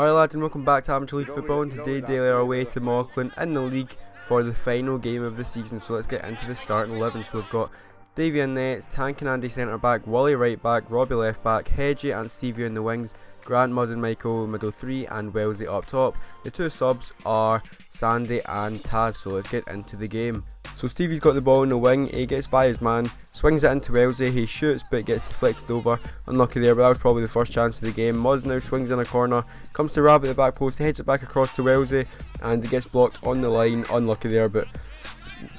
Alright lads, and welcome back to Amateur League Football, and today Daly are away to Mauchline in the league for the final game of the season. So let's get into the starting 11. So we've got Davey in nets, Tank and Andy centre back, Wally right back, Robbie left back, Hedgie and Stevie in the wings, Grant, Muzz and Michael middle three, and Wellesley up top. The two subs are Sandy and Taz, so let's get into the game. So Stevie's got the ball in the wing, he gets by his man, swings it into Wellesley, he shoots but gets deflected over, unlucky there, but that was probably the first chance of the game. Muzz now swings in a corner, comes to Rab at the back post, heads it back across to Wellesley, and it gets blocked on the line, unlucky there, but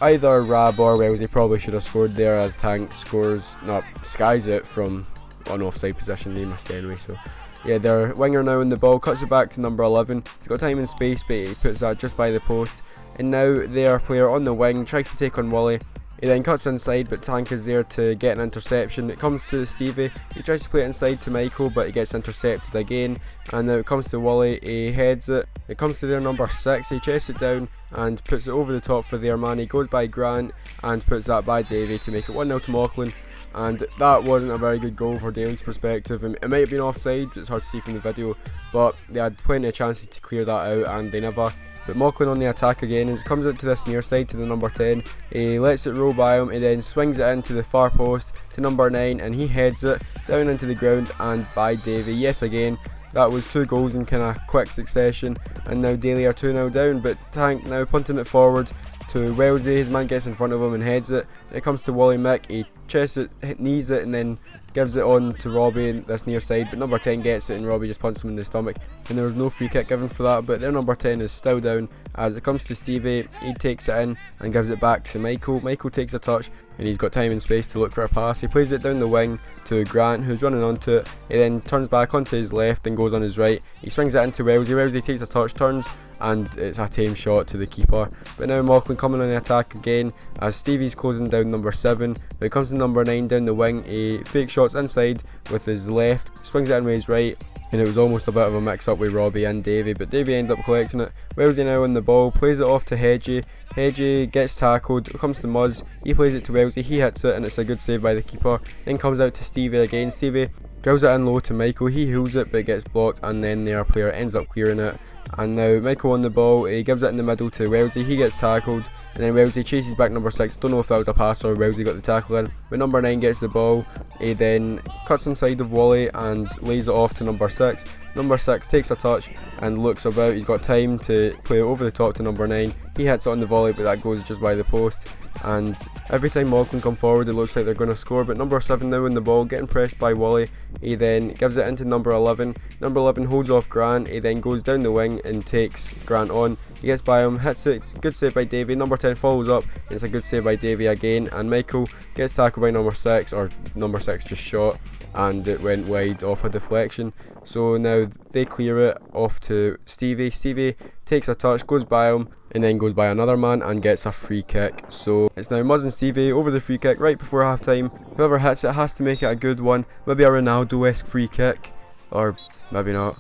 either Rab or Wellesley probably should have scored there, as Tank skies it from an offside position, they missed anyway. So yeah, their winger now in the ball, cuts it back to number 11, he's got time and space but he puts that just by the post, and now their player on the wing tries to take on Wally. He then cuts inside but Tank is there to get an interception. It comes to Stevie, he tries to play it inside to Michael but he gets intercepted again, and now it comes to Wally, he heads it, it comes to their number 6, he chests it down and puts it over the top for their man. He goes by Grant and puts that by Davey to make it 1-0 to Mauchline. And that wasn't a very good goal for Dalen's perspective. It might have been offside, it's hard to see from the video, but they had plenty of chances to clear that out and they never. But Mauchline on the attack again, as it comes out to this near side to the number 10, he lets it roll by him, he then swings it into the far post to number 9 and he heads it down into the ground and by Davey yet again. That was 2 goals in kind of quick succession, and now Daly are 2-0 down, but Tank now punting it forward to Wellesley, his man gets in front of him and heads it. Then it comes to Wally Mick, he chests it, knees it and then gives it on to Robbie this near side, but number 10 gets it and Robbie just punts him in the stomach, and there was no free kick given for that. But their number 10 is still down. As it comes to Stevie, he takes it in and gives it back to Michael. Michael takes a touch and he's got time and space to look for a pass. He plays it down the wing to Grant, who's running onto it. He then turns back onto his left and goes on his right. He swings it into Wellesley. Wellesley takes a touch, turns, and it's a tame shot to the keeper. But now Mauchline coming on the attack again as Stevie's closing down number 7. But it comes to number 9 down the wing. He fake shots inside with his left, swings it in with his right, and it was almost a bit of a mix up with Robbie and Davey, but Davey ended up collecting it. Wellesley now on the ball, plays it off to Hedgie. Hedgie gets tackled, it comes to Muzz, he plays it to Wellesley, he hits it and it's a good save by the keeper. Then comes out to Stevie again. Stevie drills it in low to Michael, he heals it but it gets blocked, and then their player ends up clearing it. And now Michael on the ball, he gives it in the middle to Wellesley, he gets tackled, and then Wellesley chases back number 6. Don't know if that was a pass or Wellesley got the tackle in, but number 9 gets the ball, he then cuts inside of Wally and lays it off to number 6. Number 6 takes a touch and looks about, he's got time to play it over the top to number 9, he hits it on the volley but that goes just by the post. And every time Mauchline come forward it looks like they're going to score, but number 7 now in the ball, getting pressed by Wally, he then gives it into number 11. Number 11 holds off Grant, he then goes down the wing and takes Grant on. He gets by him, hits it, good save by Davey. Number 10 follows up, it's a good save by Davey again, and Michael gets tackled by number 6, or number 6 just shot, and it went wide off a deflection. So now they clear it off to Stevie. Stevie takes a touch, goes by him, and then goes by another man and gets a free kick. So it's now Muzz and Stevie over the free kick right before half time. Whoever hits it has to make it a good one, maybe a Ronaldo-esque free kick, or maybe not.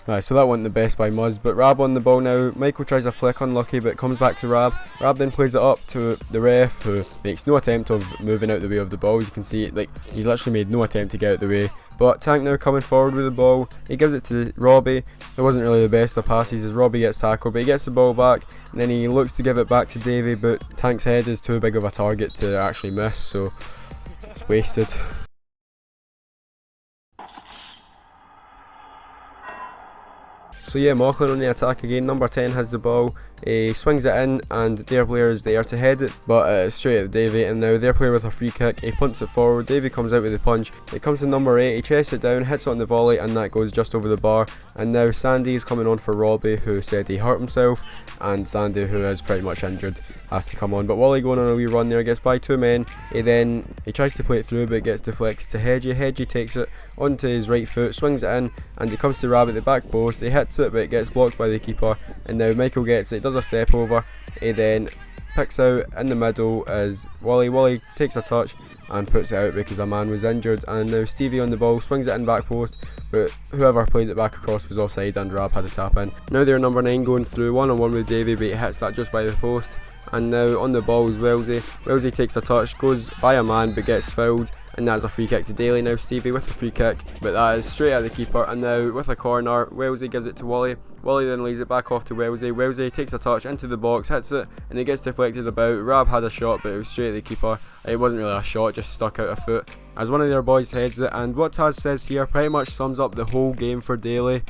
Right, so that wasn't the best by Muzz, but Rab on the ball now. Michael tries a flick, unlucky, but it comes back to Rab. Rab then plays it up to the ref, who makes no attempt of moving out the way of the ball. As you can see, like, he's literally made no attempt to get out the way. But Tank now coming forward with the ball, he gives it to Robbie. It wasn't really the best of passes as Robbie gets tackled, but he gets the ball back, and then he looks to give it back to Davey, but Tank's head is too big of a target to actually miss, so it's wasted. So yeah, Mauchline on the attack again. Number 10 has the ball, he swings it in and their player is there to head it, but straight at Davey, and now their player with a free kick, he punts it forward. Davey comes out with the punch, it comes to number 8, he chests it down, hits it on the volley, and that goes just over the bar. And now Sandy is coming on for Robbie, who said he hurt himself, and Sandy, who is pretty much injured, has to come on. But Wally going on a wee run there, gets by 2 men, he tries to play it through but it gets deflected to Hedgie. Hedgie takes it onto his right foot, swings it in, and it comes to Rab at the back post, he hits it but it gets blocked by the keeper, and now Michael gets it, does a step over, he then picks out in the middle as Wally takes a touch and puts it out because a man was injured. And now Stevie on the ball, swings it in back post, but whoever played it back across was offside and Rab had to tap in. Now they're number 9 going through one-on-one with Davey, but he hits that just by the post. And now on the ball is Wellesley. Wellesley takes a touch, goes by a man but gets fouled, and that's a free kick to Daly. Now Stevie with the free kick, but that is straight at the keeper, and now with a corner, Wellesley gives it to Wally. Wally then lays it back off to Wellesley. Wellesley takes a touch into the box, hits it, and it gets deflected about. Rab had a shot, but it was straight at the keeper. It wasn't really a shot, just stuck out a foot as one of their boys heads it. And what Taz says here pretty much sums up the whole game for Daly.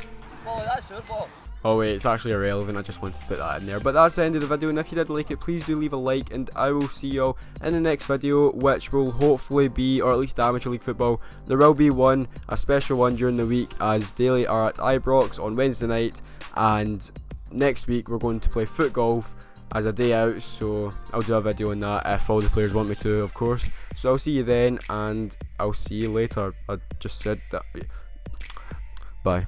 Oh wait, it's actually irrelevant, I just wanted to put that in there. But that's the end of the video, and if you did like it, please do leave a like, and I will see you in the next video, which will hopefully be, or at least Amateur League Football. There will be one, a special one during the week, as Daly are at Ibrox on Wednesday night, and next week we're going to play foot golf as a day out, so I'll do a video on that if all the players want me to, of course. So I'll see you then, and I'll see you later. I just said that. Bye.